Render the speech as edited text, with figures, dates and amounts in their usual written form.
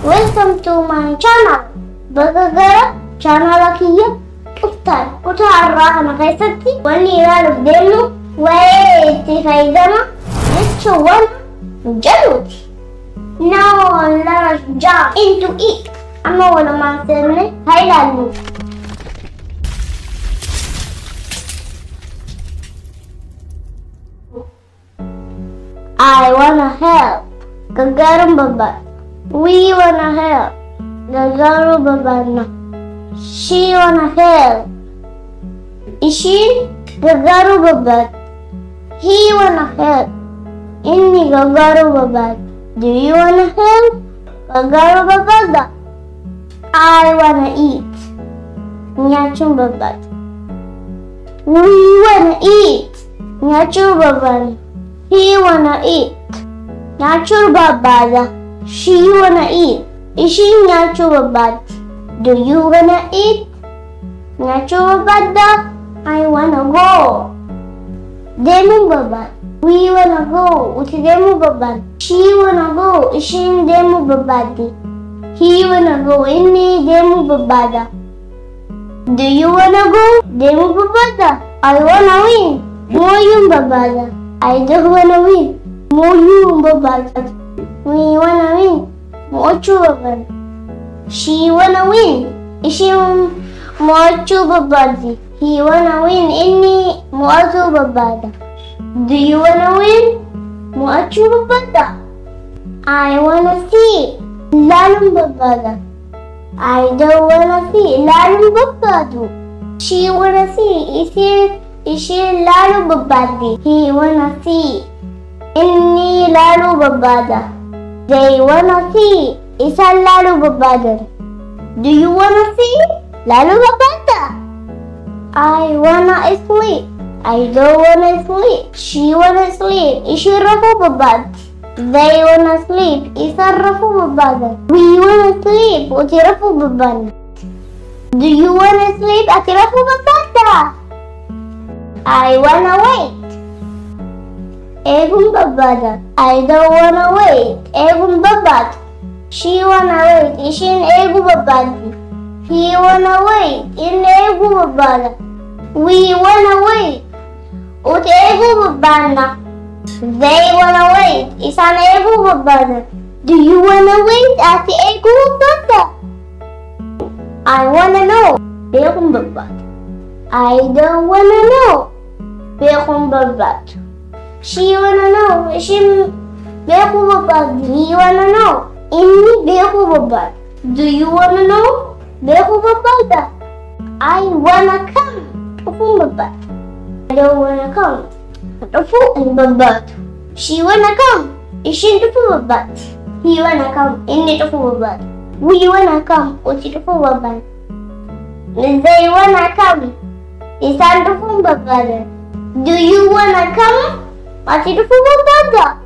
Welcome to my channel. Bagagara channel kiya uftar kuta arra na kaisati wani ilalu demu waiti fayyadama Jecha one jadhu. Now let's jump into it. Amma wala manserne hailalu. I wanna help. Gagarum baba. We wanna help. Gagaru babana. She wanna help. Ishin gagaru baba. He wanna help. Inni gagaru baba. Do you wanna help? Gagaru baba. I wanna eat. Nyachum baba. We wanna eat. Nyachum baba. He wanna eat. Nyachur babada. She wanna eat. Ishi nyachur babad. Do you wanna eat? Nyachur babada. I wanna go. Demu babad. We wanna go. Uti demu babad. She wanna go. Ishin demu babadi. He wanna go. Inni demu babada. Do you wanna go? Demu babada. I wanna win. Moyum babada. I don't wanna win. Moyum babada. We wanna win. Mochu babada. She wanna win. Ishim mochu babadi. He wanna win. Inni mochu babada. Do you wanna win? Mochu babada. I wanna see. Lalum babada. I don't wanna see. Lalum babadu. She wanna see. Ishi lalu babadi. He wanna see. Inni lalu babada. They wanna see. Isa lalu babada. Do you wanna see? Lalu babada. I wanna sleep. I don't wanna sleep. She wanna sleep. Ishi rafu babad. They wanna sleep. Isa rafu babada. We wanna sleep. Uti rafu babad. Do you wanna sleep? Ati rafu babada. I wanna wait. Egum babada. I don't wanna wait. Egum babad. She wanna wait. Ishin egu babadi. He wanna wait. In egu babada. We wanna wait. Ut egu babana. They wanna wait. Isan egu babada. Do you wanna wait at the egu babada? I wanna know. Egum babada. I don't wanna know. Bekum babat. She wanna know. She beku babat. He wanna know. Inni beku babat. Do you wanna know? Beku babada. I wanna come. Tufu babat. I don't wanna come. Tufu babat. She wanna come. Ishin tufu babat. He wanna come. Inni tufu babat. We wanna come. Uti tufu babat. They wanna come. Isan tufu babada. Do you wanna come? Mati tufu babada.